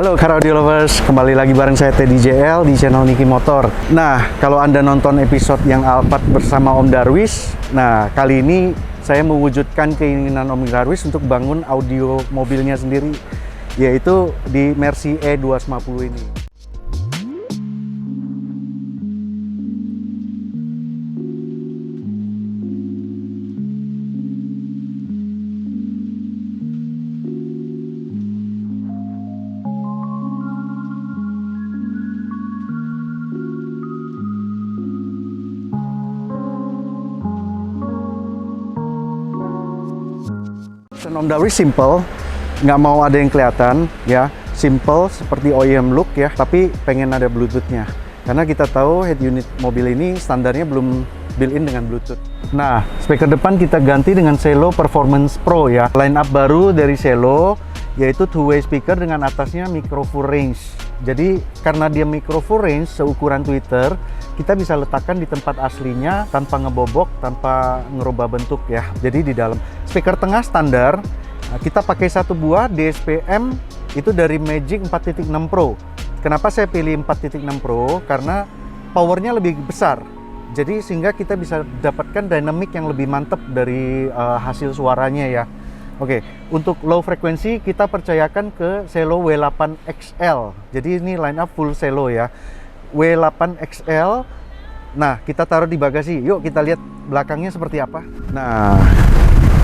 Halo car audio lovers, kembali lagi bareng saya Teddy JL di channel Niki Motor. Nah, kalau Anda nonton episode yang Alphard bersama Om Darwis, nah kali ini saya mewujudkan keinginan Om Darwis untuk bangun audio mobilnya sendiri, yaitu di Mercy E250 ini. Om Darwis simple, nggak mau ada yang kelihatan ya, simple seperti OEM look ya, tapi pengen ada Bluetooth-nya karena kita tahu head unit mobil ini standarnya belum built-in dengan Bluetooth. Nah, speaker depan kita ganti dengan Selo Performance Pro ya, line up baru dari Selo, yaitu two-way speaker dengan atasnya micro full range. Jadi karena dia micro full range seukuran Twitter, kita bisa letakkan di tempat aslinya tanpa ngebobok, tanpa ngerubah bentuk ya. Jadi di dalam speaker tengah standar, kita pakai satu buah DSP-M itu dari Magic 4.6 Pro. Kenapa saya pilih 4.6 Pro? Karena powernya lebih besar. Jadi sehingga kita bisa dapatkan dynamic yang lebih mantap dari hasil suaranya ya. Oke, untuk low frekuensi kita percayakan ke Selo W8 XL. Jadi ini line up full Selo ya. W8 XL. Nah, kita taruh di bagasi. Yuk kita lihat belakangnya seperti apa. Nah,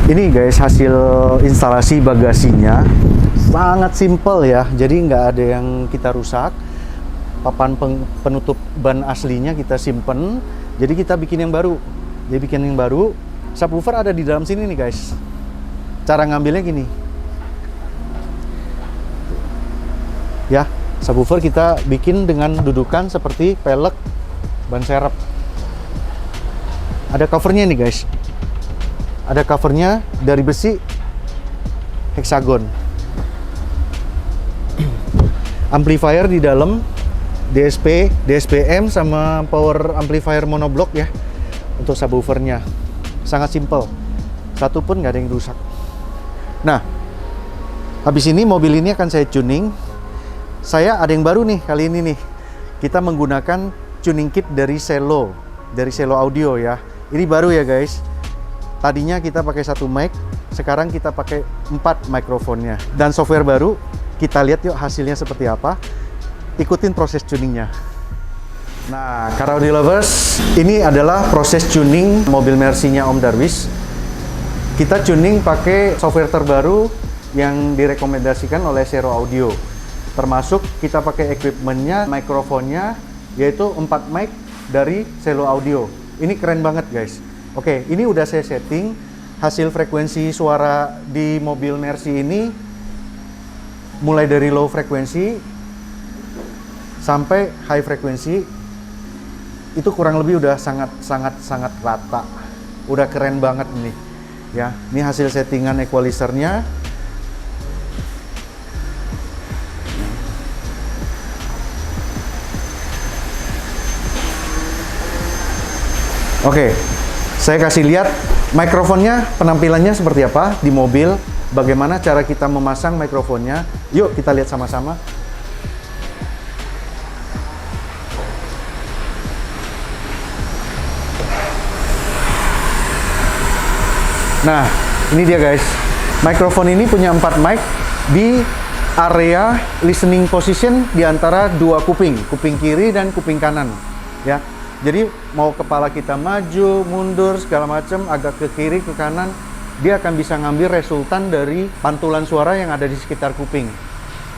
ini guys hasil instalasi bagasinya. Sangat simple ya. Jadi nggak ada yang kita rusak. Papan penutup ban aslinya kita simpen. Jadi kita bikin yang baru. Jadi bikin yang baru. Subwoofer ada di dalam sini nih guys. Cara ngambilnya gini. Ya, subwoofer kita bikin dengan dudukan seperti pelek ban serep. Ada covernya nih guys. Ada covernya dari besi hexagon. Amplifier di dalam DSP, DSP-M sama power amplifier monoblock ya untuk subwoofernya. Sangat simple. Satu pun nggak ada yang rusak. Nah, habis ini mobil ini akan saya tuning. Saya ada yang baru nih kali ini nih. Kita menggunakan tuning kit dari Selo Audio ya. Ini baru ya guys. Tadinya kita pakai satu mic, sekarang kita pakai 4 mikrofonnya. Dan software baru, kita lihat yuk hasilnya seperti apa. Ikutin proses tuningnya. Nah, car audio lovers, ini adalah proses tuning mobil Mercy-nya Om Darwis. Kita tuning pakai software terbaru yang direkomendasikan oleh Selo Audio. Termasuk kita pakai equipmentnya, mikrofonnya, yaitu 4 mic dari Selo Audio. Ini keren banget guys. Oke, ini udah saya setting. Hasil frekuensi suara di mobil Mercy ini mulai dari low frekuensi sampai high frekuensi itu kurang lebih udah sangat rata. Udah keren banget nih. Ya, ini hasil settingan equalizernya. Oke, saya kasih lihat mikrofonnya, penampilannya seperti apa di mobil, bagaimana cara kita memasang mikrofonnya. Yuk kita lihat sama-sama. Nah, ini dia guys. Mikrofon ini punya 4 mic di area listening position di antara 2 kuping kiri dan kuping kanan. Ya. Jadi mau kepala kita maju, mundur, segala macam, agak ke kiri, ke kanan, dia akan bisa ngambil resultan dari pantulan suara yang ada di sekitar kuping.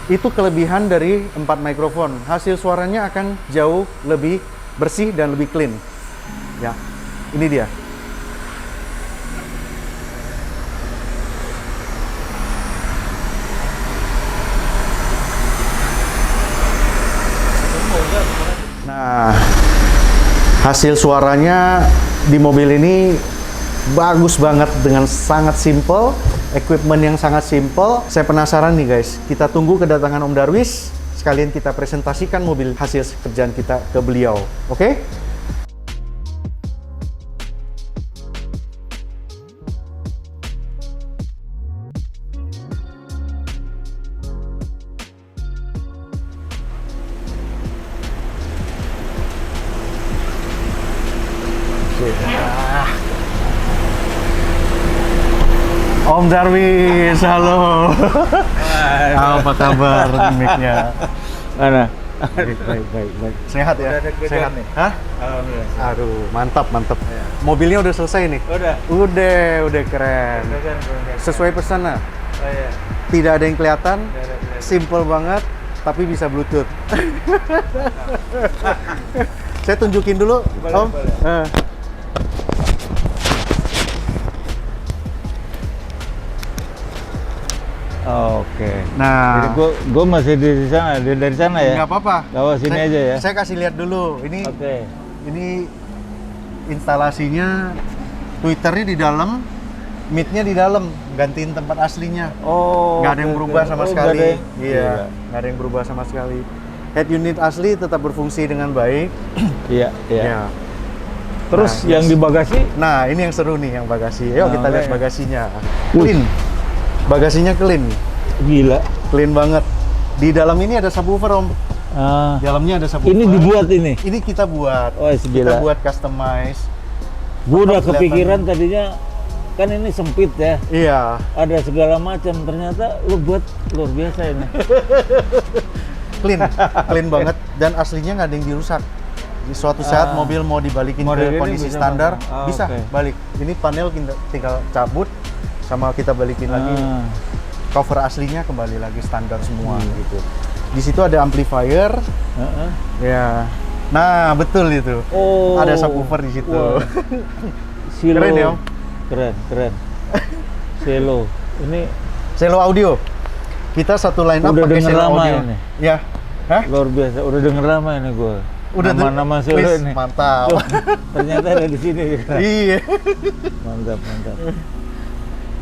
Itu kelebihan dari 4 mikrofon. Hasil suaranya akan jauh lebih bersih dan lebih clean. Ya, ini dia. Nah, hasil suaranya di mobil ini bagus banget dengan sangat simple, equipment yang sangat simple. Saya penasaran nih guys, kita tunggu kedatangan Om Darwis, sekalian kita presentasikan mobil hasil kerjaan kita ke beliau. Oke? Om Darwis, halo. Apa kabar mic-nya? Mana? Baik. Sehat ya? Sehat nih. Hah? Alhamdulillah. Aduh, mantap. Ya. Mobilnya udah selesai nih? Udah keren. Sesuai pesan lah. Oh iya. Tidak ada yang kelihatan, Udah. simple banget, tapi bisa Bluetooth. Saya tunjukin dulu, Boleh, Om. boleh. Oke. Nah, Jadi gua masih di sana, dari sana ya? nggak apa-apa. Bawa sini aja ya? Saya kasih lihat dulu. Oke. Ini instalasinya, tweeternya di dalam, mic-nya di dalam, gantiin tempat aslinya. Oh. Nggak ada yang oke, berubah oke. sama Oh, sekali. nggak ada. Iya, nggak ada yang berubah sama sekali. Head unit asli tetap berfungsi dengan baik. Iya. Ya. Terus Nah, yang yes. di bagasi? Nah, ini yang seru nih, yang bagasi. Yuk kita Oke. lihat bagasinya. Wih. Clean. Bagasinya clean. Gila. Clean banget. Di dalam ini ada subwoofer, Om. Ah. Di dalamnya ada subwoofer. Ini dibuat ini? Ini kita buat. Oh, Kita gila. buat customize. Gua udah Kelihatan. kepikiran tadinya, kan ini sempit ya. Iya. Ada segala macam, ternyata lu buat luar biasa ini. Clean banget, dan aslinya nggak ada yang dirusak. Di suatu saat mobil mau dibalikin Model ke ini kondisi bisa standar, pasang. bisa Oke. balik. Ini panel kita tinggal cabut, sama kita balikin lagi. Ah. Cover aslinya kembali lagi standar semua gitu. Di situ ada amplifier, Heeh. ya. Nah, betul itu. Oh. Ada subwoofer di situ. Wah. Silo. Keren ya, Om? Keren. Silo. Ini Selo audio. Kita satu line up Udah pakai denger selo lama audio. ini. Ya. Hah? luar biasa. Udah denger lama ini gue. Udah Nama-nama Silo Wis, ini. mantap. Tuh, ternyata ada di sini. Iya. Mantap.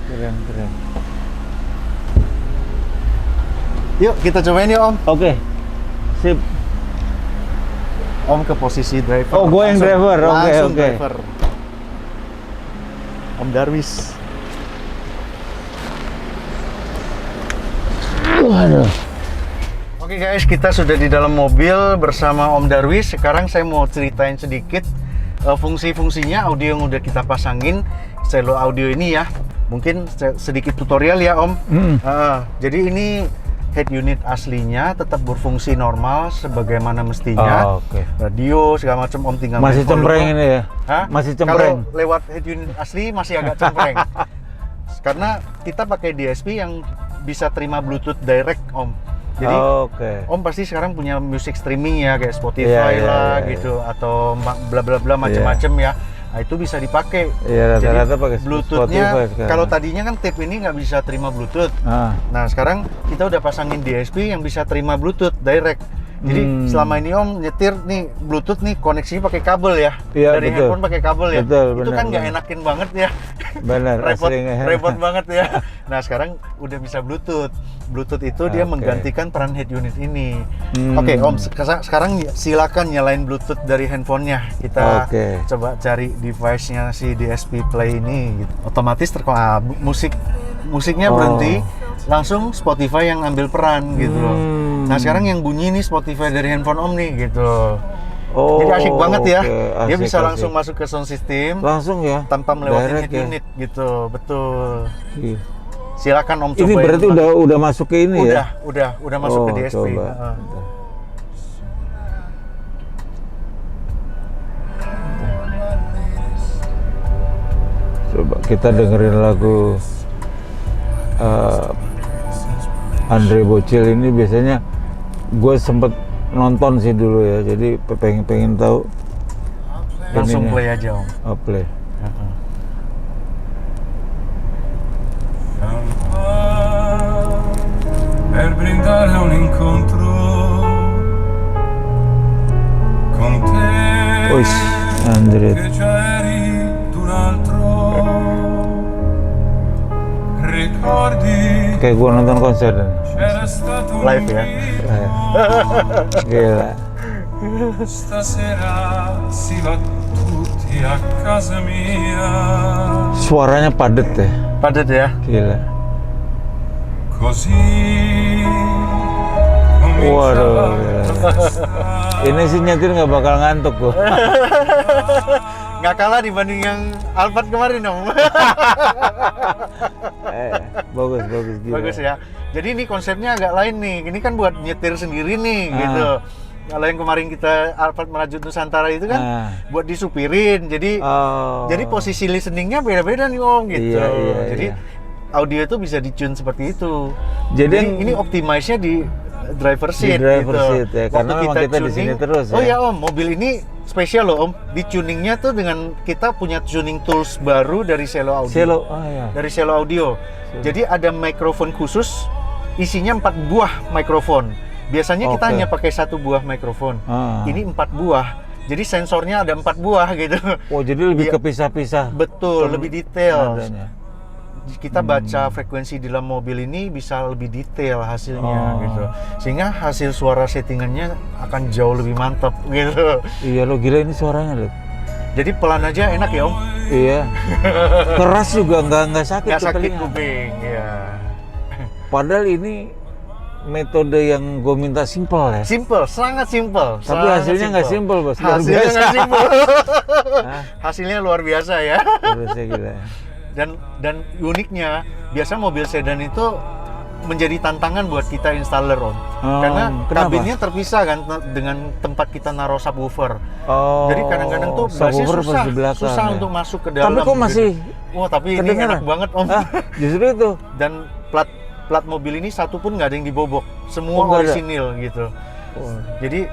Keren. Yuk, kita cobain yuk, Om. Oke. Sip. Om ke posisi driver. Oh, gue yang Langsung- driver. Oke. langsung driver. Om Darwis. Waduh. Oke guys, kita sudah di dalam mobil bersama Om Darwis. Sekarang saya mau ceritain sedikit fungsi-fungsinya audio yang udah kita pasangin. Selo audio ini ya. Mungkin sedikit tutorial ya, Om. Jadi ini head unit aslinya tetap berfungsi normal sebagaimana mestinya. Oh, oke. Radio segala macam, Om tinggal Masih main volume. cempreng ini ya? Hah? Masih cempreng? Kalau lewat head unit asli masih agak cempreng. Karena kita pakai DSP yang bisa terima Bluetooth direct, Om. Jadi Oke. Om pasti sekarang punya music streaming ya, kayak Spotify Iya, lah iya. gitu, atau bla bla bla macam-macam ya. Nah, itu bisa dipakai. Iya, rata-rata Jadi, pakai Bluetooth-nya, Spotify sekarang. kalau tadinya kan tape ini nggak bisa terima Bluetooth. Nah, sekarang kita udah pasangin DSP yang bisa terima Bluetooth direct. Jadi selama ini Om nyetir nih Bluetooth nih koneksinya pakai kabel ya. Iya, Dari betul. handphone pakai kabel ya. Betul, itu benar, kan nggak benar. enakin banget ya. Benar, repot, aslinya. repot banget ya. Nah, sekarang udah bisa Bluetooth. Bluetooth itu dia Oke. menggantikan peran head unit ini. Oke, Om, sekarang silakan nyalain Bluetooth dari handphonenya. Kita Oke. coba cari device-nya si DSP Play ini. Gitu. Otomatis musiknya berhenti, langsung Spotify yang ambil peran gitu loh. Nah, sekarang yang bunyi nih Spotify dari handphone Om nih gitu. Oh, Jadi asik banget ya. oke. Dia Asik, bisa asik. langsung masuk ke sound system Langsung ya? tanpa melewati Direct head ya? unit gitu. Betul. Iya. Silakan Om cobain. Ini berarti udah masuk ke ini ya? Udah masuk ke DSP. Coba. Heeh. Bentar. Coba kita dengerin lagu Andre Bocil ini. Biasanya gue sempet nonton sih dulu ya, jadi pengen tahu. Langsung ininya. play aja Om. Oh, play. Heeh. Per brindare a un incontro con te Wih, Andre. che già eri d'un altro. Ricordi Kayak gue nonton konser dan. c'era stato un Live ya. Gila. stasera si va tutti a casa mia. Suaranya padet ya. Padat ya. Gila. Così Waduh, cominciava gila. la festa. Ini sih nyetir nggak bakal ngantuk gua. Nggak kalah dibanding yang Alphard kemarin Om. Bagus gila. Bagus ya. Jadi ini konsepnya agak lain nih. Ini kan buat nyetir sendiri nih Ah. gitu. Kalau yang kemarin kita Alphard Merajut Nusantara itu kan Ah. buat disupirin. Jadi Oh. jadi posisi listeningnya beda-beda nih Om gitu. Iya, Jadi iya. audio itu bisa di-tune seperti itu. Jadi Jadi yang- ini optimize-nya di driver Di seat driver gitu. seat ya, karena Waktu memang kita di sini terus Oh ya. ya Om, mobil ini spesial loh Om. Di tuningnya tuh dengan kita punya tuning tools baru dari Selo Audio. Selo. Oh ya. Dari Selo Audio. Jadi ada mikrofon khusus, isinya 4 buah mikrofon. Biasanya kita Oke. hanya pakai 1 buah mikrofon. Ah. Ini 4 buah. Jadi sensornya ada 4 buah gitu. Oh, jadi lebih Iya. kepisah-pisah. Betul, lebih detail. nadanya. Kita baca frekuensi di dalam mobil ini bisa lebih detail hasilnya Oh. gitu. Sehingga hasil suara settingannya akan jauh lebih mantap gitu. Iya lo gila ini suaranya lo. Jadi pelan aja enak ya Om. Iya. Keras juga nggak sakit Nggak ke sakit telinga. kuping ya. Padahal ini metode yang gue minta simpel ya. Simple, sangat simple. Tapi hasilnya nggak simple bos. Luar Hasilnya biasa. nggak simple. Hah? Hasilnya luar biasa ya. Terusnya gila. Dan uniknya, biasa mobil sedan itu menjadi tantangan buat kita installer Om. Oh, Karena kenapa? kabinnya terpisah kan dengan tempat kita naruh subwoofer. Oh. Jadi kadang-kadang tuh bassnya subwoofer susah, pas di belakang, susah ya. untuk masuk ke dalam. Tapi kok masih Wah tapi ini kedengeran? enak banget Om. Ah, justru itu. Dan plat mobil ini satu pun nggak ada yang dibobok, semua Oh, nggak ada? orisinil gitu. Oh. Jadi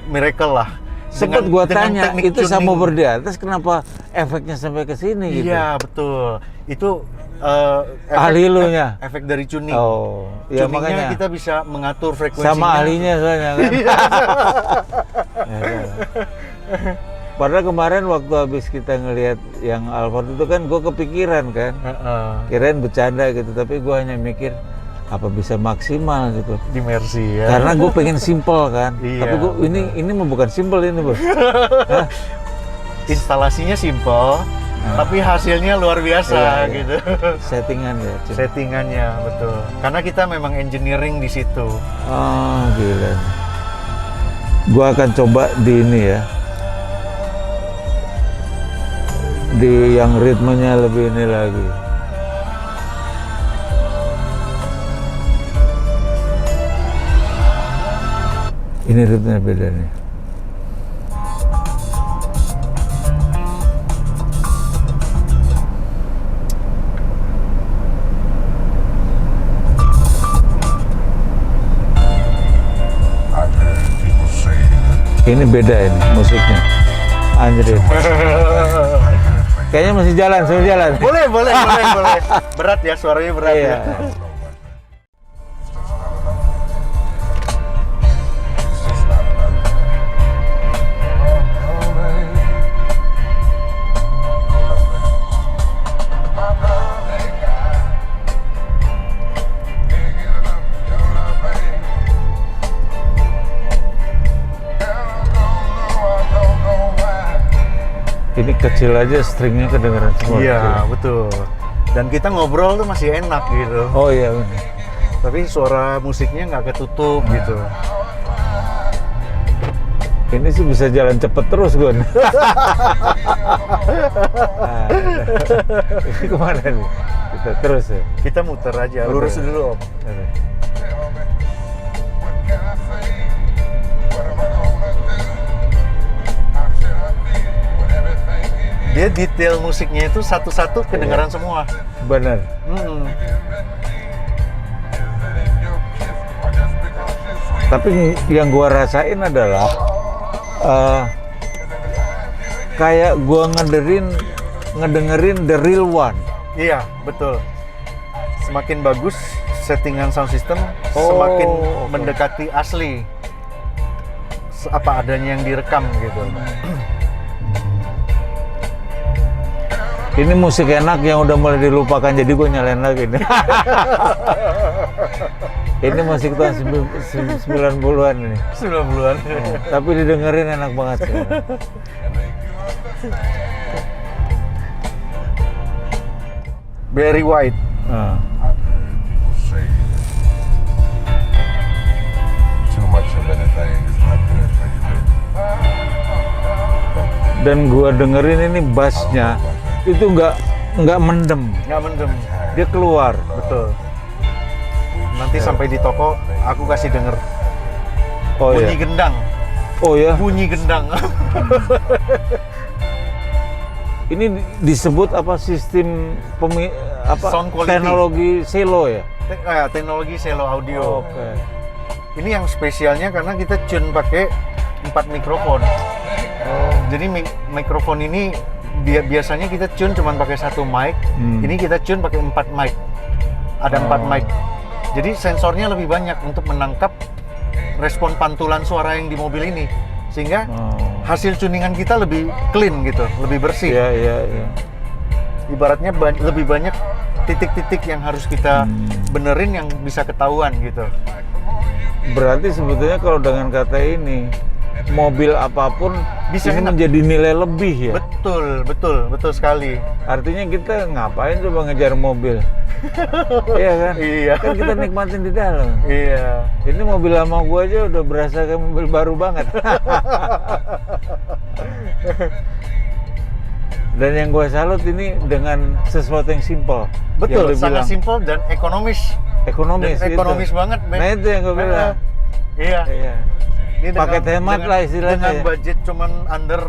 miracle lah. Sempet Dengan- gua dengan tanya, teknik itu tuning. subwoofer di atas kenapa efeknya sampai ke sini gitu? Iya betul. Itu Ahli lu nya? efek dari tuning. Oh, ya Tuningnya makanya kita bisa mengatur frekuensinya. sama ahlinya soalnya kan. Iya. Ya, ya. Padahal kemarin waktu habis kita ngelihat yang Alphard itu kan gue kepikiran kan, kirain bercanda gitu, tapi gue hanya mikir apa bisa maksimal gitu. Di Mercy ya. Karena gue pengen simple kan, Iya, tapi gue ini mah bukan simple ini bos. Hah? Instalasinya simple, tapi hasilnya luar biasa Iya, iya. gitu. Settingan ya. Cip. Settingannya betul. Karena kita memang engineering di situ. Oh gila. Gue akan coba di ini ya, di yang ritmenya lebih ini lagi. Ini ritmenya beda nih. Ini beda ini musiknya. Anjir. Kayaknya masih jalan. Boleh. Berat ya, suaranya berat Iya. ya. Ini kecil aja stringnya kedengeran semua. Iya, betul. Dan kita ngobrol tuh masih enak gitu. Oh iya benar. Tapi suara musiknya nggak ketutup gitu. Ini sih bisa jalan cepet terus gue. Nah, ini kemana nih? Kita terus ya. Kita muter aja, lurus dulu Om. Oke. Dia detail musiknya itu satu-satu kedengaran semua. Bener. Tapi yang gua rasain adalah kayak gua ngedengerin the real one. Iya, betul. Semakin bagus settingan sound system, Oh, semakin oke. mendekati asli. Apa adanya yang direkam gitu. Ini musik enak yang udah mulai dilupakan, jadi gue nyalain lagi nih. Ini musik tahun 90-an ini. 90-an. Tapi didengerin enak banget sih. Barry White. Nah. say too much of anything is not good for you. Dan gua dengerin ini bassnya itu nggak mendem, Nggak mendem. dia keluar. Betul. Nanti sampai di toko, aku kasih denger. Oh Bunyi ya, gendang. oh ya. Bunyi gendang. Ini disebut apa sistem Sound quality. teknologi selo ya? Teknologi selo audio. Oke. Ini yang spesialnya karena kita tune pakai 4 mikrofon. Jadi mikrofon ini biasanya kita tune cuma pakai 1 mic. Ini kita tune pakai 4 mic. Ada 4 mic. Jadi sensornya lebih banyak untuk menangkap respon pantulan suara yang di mobil ini. Sehingga hasil tuningan kita lebih clean gitu, lebih bersih. Iya. Ibaratnya lebih banyak titik-titik yang harus kita benerin yang bisa ketahuan gitu. Berarti sebetulnya kalau dengan kata ini, mobil apapun Bisa ini enak. menjadi nilai lebih ya. Betul sekali. Artinya kita ngapain coba ngejar mobil? Iya kan? Iya. Kan kita nikmatin di dalam. Iya. Ini mobil lama gua aja udah berasa kayak mobil baru banget. Dan yang gua salut ini dengan sesuatu yang simpel. Betul, Yang lu sangat bilang simpel dan ekonomis. ekonomis. Dan ekonomis gitu. banget, Ben. Nah itu yang gua bilang. Iya. Iya. Ini Paket hemat lah istilahnya Dengan ya. budget cuman under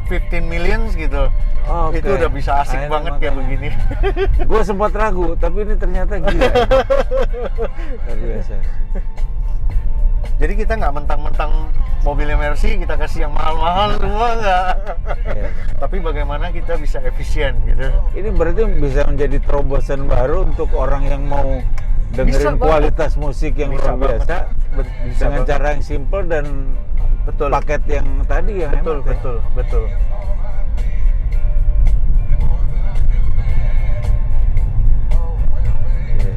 15 millions gitu. Oke. Itu udah bisa asik Nah, ini banget makanya. kayak begini. Gue sempat ragu, tapi ini ternyata gila. Luar biasa. Jadi kita nggak mentang-mentang mobilnya Mercy kita kasih yang mahal-mahal semua nggak. Iya. Tapi bagaimana kita bisa efisien gitu. Ini berarti bisa menjadi terobosan baru untuk orang yang mau Bisa dengerin banget. kualitas musik yang Bisa luar biasa Bisa dengan banget. cara yang simple dan Betul. paket yang tadi yang Betul, hemat ya. betul. Iya.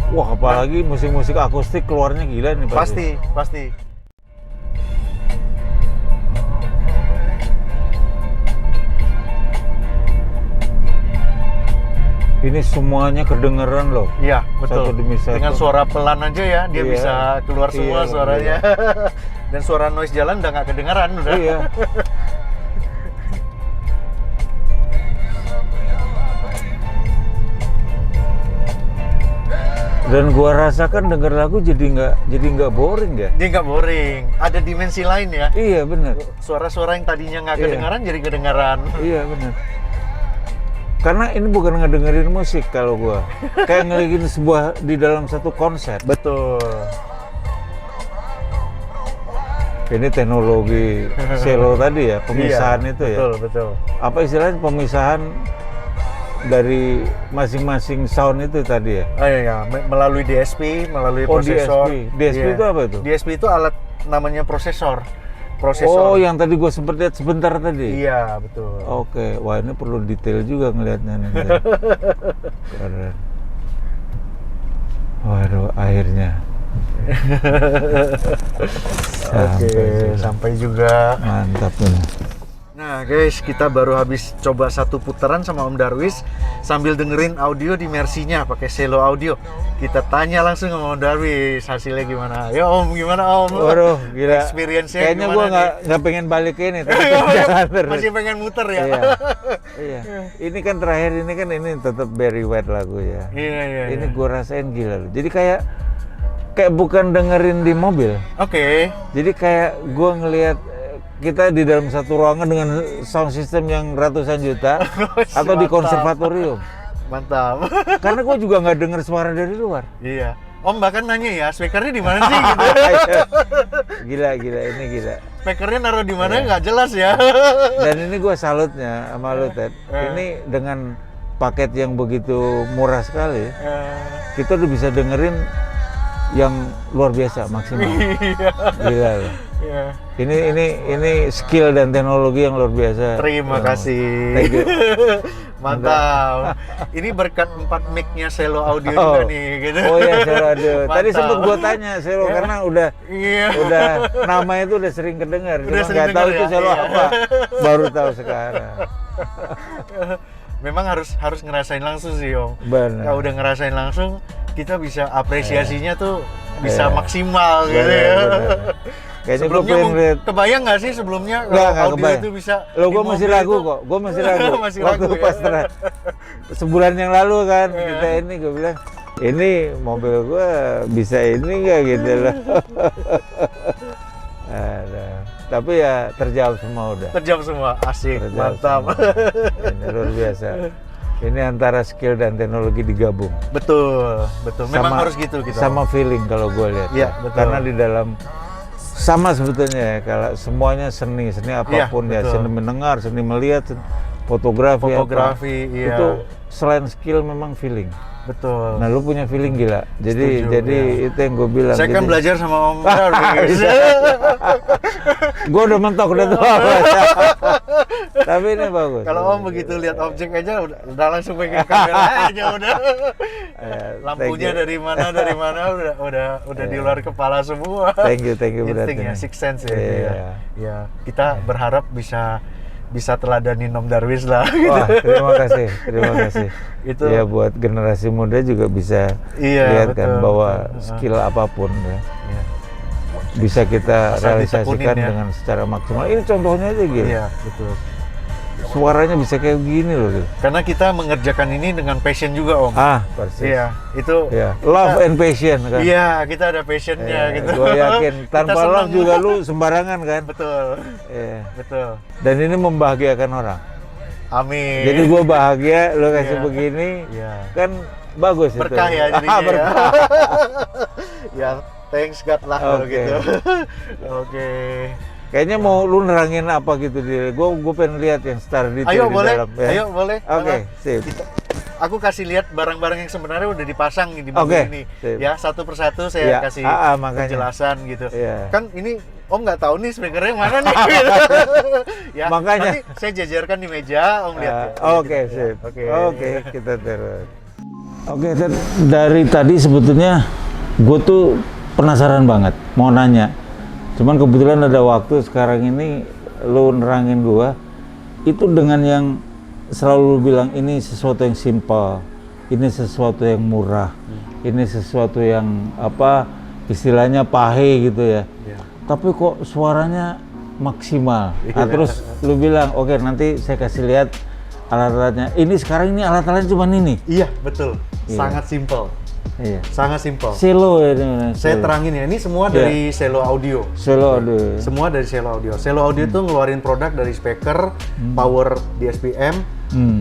Wah, apalagi musik-musik akustik keluarnya gila nih Pasti. Ini semuanya kedengeran loh. Iya, betul. Satu demi satu. Dengan suara pelan aja ya, dia Iya. bisa keluar semua Iya, suaranya. Dan suara noise jalan udah nggak kedengaran udah. Iya. Dan gua rasakan denger lagu jadi nggak boring ya. Dia nggak boring. Ada dimensi lain ya. Iya bener. Suara-suara yang tadinya nggak Iya. kedengaran jadi kedengaran. Iya bener. Karena ini bukan ngedengerin musik kalau gua, kayak ngelihin sebuah di dalam satu konser. Betul. Ini teknologi selo tadi ya, pemisahan Iya, itu ya. Betul. Apa istilahnya pemisahan dari masing-masing sound itu tadi ya? Oh iya, melalui DSP, melalui Oh, prosesor. DSP. DSP Iya. itu apa itu? DSP itu alat namanya prosesor. Oh, yang tadi gue sempat lihat sebentar tadi. Iya, betul. Oke, wah ini perlu detail juga ngelihatnya nih. Keren. Waduh, akhirnya. Oke, sampai juga. Mantap nih. Nah, Nah guys, kita baru habis coba satu putaran sama Om Darwis sambil dengerin audio di Mercy-nya pakai Selo Audio. Kita tanya langsung sama Om Darwis hasilnya gimana. Ya Om, gimana Om? Waduh, gila. Experience-nya Kayaknya gimana gua nggak pengen balik ke ini, tapi jalan terus. Masih pengen muter ya? Iya. Iya. Ini kan terakhir ini kan ini tetap Barry White lagu ya. Iya. Ini gua rasain gila loh. Jadi kayak bukan dengerin di mobil. Oke. Jadi kayak gua ngelihat kita di dalam satu ruangan dengan sound system yang ratusan juta atau di konservatorium. Mantap. Karena gue juga nggak dengar suara dari luar. Iya. Om bahkan nanya ya, speakernya di mana sih gitu. Gila, ini gila. Speakernya naruh di mana nggak jelas ya. Dan ini gue salutnya sama lu Ted. Ini dengan paket yang begitu murah sekali, kita udah bisa dengerin yang luar biasa maksimal. Gila loh. Iya. Ini skill dan teknologi yang luar biasa. Terima kasih. Thank you. Mantap. Ini berkat 4 mic-nya Selo Audio juga nih gitu. Oh iya, Selo Audio. Tadi Mantap. sempet gua tanya Selo karena udah namanya itu udah sering kedengar. Cuma nggak tahu itu Selo apa. Baru tahu sekarang. Memang harus ngerasain langsung sih Om. Benar. Kalau udah ngerasain langsung, kita bisa apresiasinya tuh bisa maksimal gitu ya. Kayaknya Sebelumnya gue pengen kebayang nggak sih sebelumnya nggak kalau audio kebayang. itu bisa Lo gue di masih mobil ragu itu? kok, gue masih ragu. Masih Waktu ragu ya? pas sebulan yang lalu kan kita ini gue bilang ini mobil gue bisa ini nggak gitu loh. Ada. Tapi ya terjawab semua udah. Terjawab semua, asik, Terjawab mantap. semua. Ini luar biasa. Ini antara skill dan teknologi digabung. Betul. Memang harus gitu kita. Sama feeling kalau gue lihat. Iya, betul. Karena di dalam sama sebetulnya ya, kalau semuanya seni apapun Iya, ya, betul. seni mendengar, seni melihat, fotografi, Iya. itu selain skill memang feeling. Betul. Nah, lu punya feeling gila. Jadi Setuju, itu yang gue bilang. Saya kan jadi, belajar sama Om Darwis. gue udah mentok udah tua. Tapi ini bagus. Kalau Om begitu lihat objek aja udah langsung pegang kamera aja udah. Lampunya dari mana udah di luar kepala semua. Thank you berarti. Insting ya, six sense ya. Iya. Ya, kita berharap bisa teladanin Om Darwis lah. Wah, terima kasih. Itu ya buat generasi muda juga bisa lihat kan bahwa skill apapun ya, bisa kita Asal realisasikan ditekunin ya. dengan secara maksimal. Ini contohnya aja gitu. Iya, betul. Suaranya bisa kayak begini loh gitu. Karena kita mengerjakan ini dengan passion juga Om. Persis. Iya, itu Ya, love and passion kan. Iya, kita ada passionnya gitu. Gue yakin tanpa Kita love senang. juga lu sembarangan kan. Betul. Iya. Betul. Dan ini membahagiakan orang. Amin. Jadi gue bahagia lu kasih Iya. begini. Iya. Kan bagus itu. Berkah ya jadinya. Berkah. Ya, thanks God lah kalau Oke. gitu. Oke. Kayaknya mau lu nerangin apa gitu di gue pengen lihat yang secara detail Ayo di boleh. dalam ya. Ayo boleh. Oke, sip. Aku kasih lihat barang-barang yang sebenarnya udah dipasang di mobil Oke, ini. sip. Ya, satu persatu saya Ya, kasih makanya. penjelasan gitu. Iya. Kan ini Om nggak tahu nih speakernya mana nih. Ya, Makanya. nanti saya jajarkan di meja, Om lihat. ya. Oke, sip. Oke. Oke, kita terus. Oke, Ted, dari tadi sebetulnya gue tuh penasaran banget mau nanya. Cuman kebetulan ada waktu sekarang ini lu nerangin gua itu dengan yang selalu lu bilang ini sesuatu yang simpel, ini sesuatu yang murah, ini sesuatu yang apa istilahnya pahe gitu ya. Tapi kok suaranya maksimal. Nah, terus lu bilang, "Oke, nanti saya kasih lihat alat-alatnya." Ini sekarang ini alat-alatnya cuma ini. Iya, betul. Iya. Sangat simpel. Iya. Sangat simpel. Selo ya ini. Saya terangin ya, ini semua dari Selo Audio. Selo ada. Semua dari Selo Audio. Selo Audio itu ngeluarin produk dari speaker, power DSPM,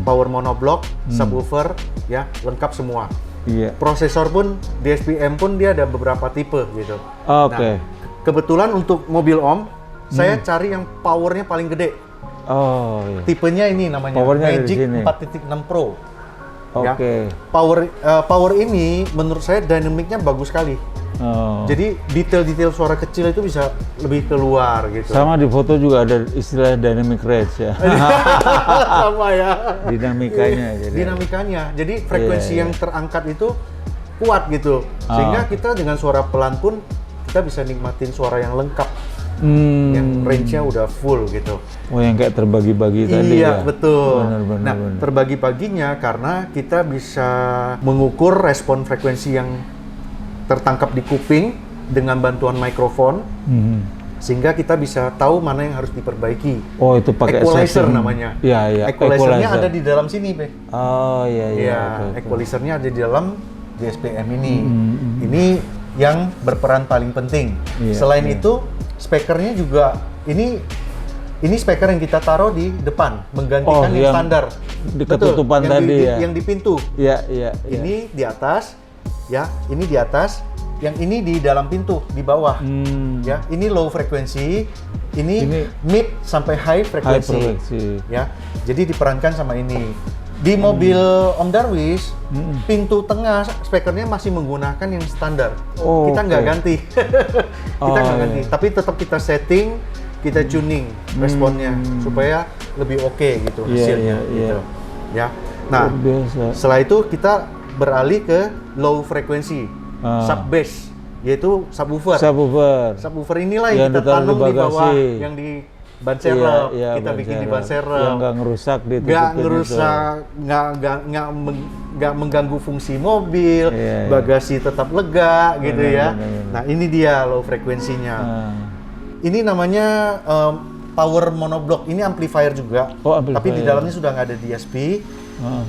power monoblock, subwoofer, ya lengkap semua. Iya. Prosesor pun DSPM pun dia ada beberapa tipe gitu. Oke. Nah, kebetulan untuk mobil Om, saya cari yang powernya paling gede. Oh iya. Tipenya ini namanya Powernya dari Magic sini. 4.6 Pro. Oke. Ya. Power ini menurut saya dynamicnya bagus sekali. Oh. Jadi detail-detail suara kecil itu bisa lebih keluar gitu. Sama di foto juga ada istilah dynamic range ya. Sama ya. Dinamikanya jadi. Dinamikanya. Jadi frekuensi Iya, iya. yang terangkat itu kuat gitu. Sehingga kita dengan suara pelan pun kita bisa nikmatin suara yang lengkap. yang range-nya udah full gitu. Oh, yang kayak terbagi-bagi tadi ya? Iya, betul. Benar. Nah, terbagi-baginya karena kita bisa mengukur respon frekuensi yang tertangkap di kuping dengan bantuan mikrofon, sehingga kita bisa tahu mana yang harus diperbaiki. Oh, itu pakai equalizer setting. namanya. Iya. Equalizer-nya ada di dalam sini, Be. Oh, iya. Iya, equalizer-nya ada di dalam DSP-M ini. Ini yang berperan paling penting. Iya, Selain itu, speakernya juga ini speaker yang kita taruh di depan, menggantikan yang standar. Di ketutupan yang tadi ya. Yang di pintu. Iya. Ini di atas, ya. Ini di atas. Yang ini di dalam pintu, di bawah. Ya, ini low frekuensi. Ini mid sampai high frekuensi. Ya, jadi diperankan sama ini. Di mobil Om Darwis, pintu tengah speakernya masih menggunakan yang standar. Oh, kita nggak ganti. Kita nggak ganti, tapi tetap kita setting, kita tuning responnya supaya lebih oke gitu hasilnya. Gitu. Ya. Nah, setelah itu kita beralih ke low frekuensi, sub bass, yaitu subwoofer. Subwoofer inilah yang kita tanam di bawah, yang di ban serep, kita bikin di ban serep. Yang nggak ngerusak di nggak mengganggu fungsi mobil, bagasi tetap lega gitu ya. Nah, ini dia low frekuensinya. Ini namanya power monoblock. Ini amplifier juga, tapi di dalamnya sudah nggak ada DSP.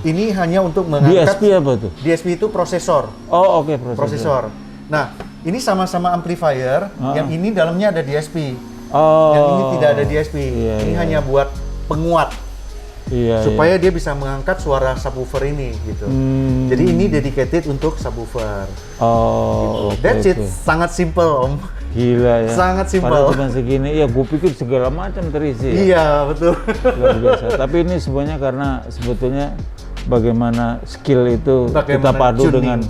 Ini hanya untuk mengangkat. DSP apa tuh? DSP itu prosesor. Oh, oke, prosesor. Nah, ini sama-sama amplifier. Yang ini dalamnya ada DSP. Oh. Yang ini tidak ada DSP. Ini hanya buat penguat. Supaya dia bisa mengangkat suara subwoofer ini gitu. Jadi ini dedicated untuk subwoofer. Oh, gitu. That's it. Sangat simple, Om. Gila ya. Sangat simple. Padahal cuma segini, ya gue pikir segala macam terisi. Iya, betul. Luar biasa. Tapi ini semuanya karena sebetulnya bagaimana skill itu kita padu tuning,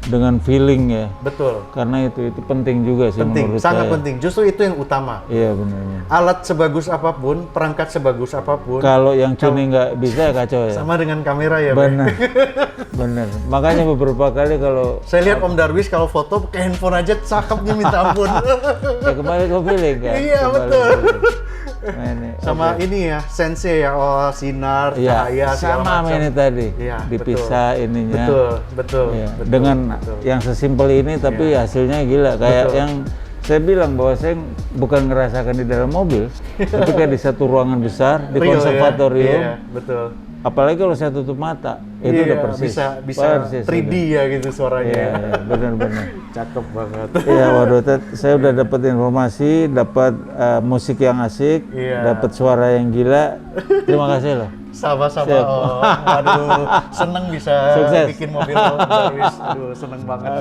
dengan feeling ya. Betul. Karena itu penting juga sih menurut saya. Sangat penting. Justru itu yang utama. Iya, benar. Alat sebagus apapun, perangkat sebagus apapun. Kalau yang tuning nggak bisa kacau ya. Sama dengan kamera ya. Benar. Benar. Makanya beberapa kali kalau saya lihat Om Darwis kalau foto pakai handphone aja cakepnya minta ampun. Ya kembali ke feeling kan. Iya, betul. Sama okay. Ini ya, sense ya, sinar, cahaya, sama ini tadi, dipisah ininya. Betul. Dengan yang sesimpel ini, tapi hasilnya gila. Kayak yang saya bilang bahwa saya bukan ngerasakan di dalam mobil, tapi kayak di satu ruangan besar, di konservatorium. Betul. Apalagi kalau saya tutup mata, itu udah persis. Bisa 3D ya gitu suaranya. Iya, benar-benar. Cakep banget. Iya, waduh, saya udah dapat informasi, dapat musik yang asik, dapat suara yang gila. Terima kasih loh. Sama-sama. Oh, aduh, seneng bisa bikin mobil Om Darwis. Aduh, seneng banget.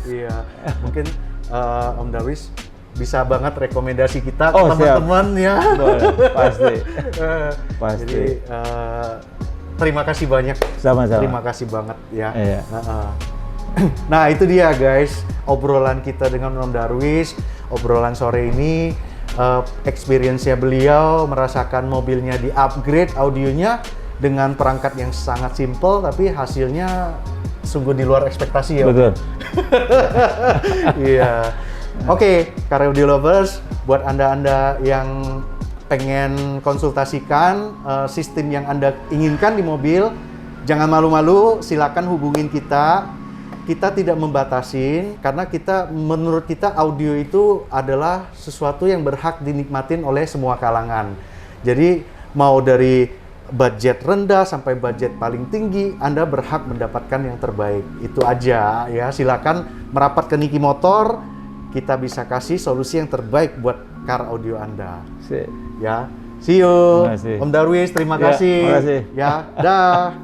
Iya, mungkin Om Darwis bisa banget rekomendasi kita ke teman-teman ya. Boleh, pasti. Jadi terima kasih banyak. Sama-sama. Terima kasih banget ya. Iya. Nah, itu dia guys, obrolan kita dengan Om Darwis. Obrolan sore ini, experience-nya beliau merasakan mobilnya di-upgrade audionya dengan perangkat yang sangat simple, tapi hasilnya sungguh di luar ekspektasi ya. Betul. Iya. Oke, Car Audio Lovers, buat Anda-Anda yang pengen konsultasikan sistem yang Anda inginkan di mobil, jangan malu-malu, silakan hubungin kita. Kita tidak membatasin, karena menurut kita audio itu adalah sesuatu yang berhak dinikmatin oleh semua kalangan. Jadi mau dari budget rendah sampai budget paling tinggi, Anda berhak mendapatkan yang terbaik. Itu aja ya, silakan merapat ke Niki Motor. Kita bisa kasih solusi yang terbaik buat car audio Anda. Ya, see you. Om Darwis, terima kasih. Terima kasih. Ya, dah.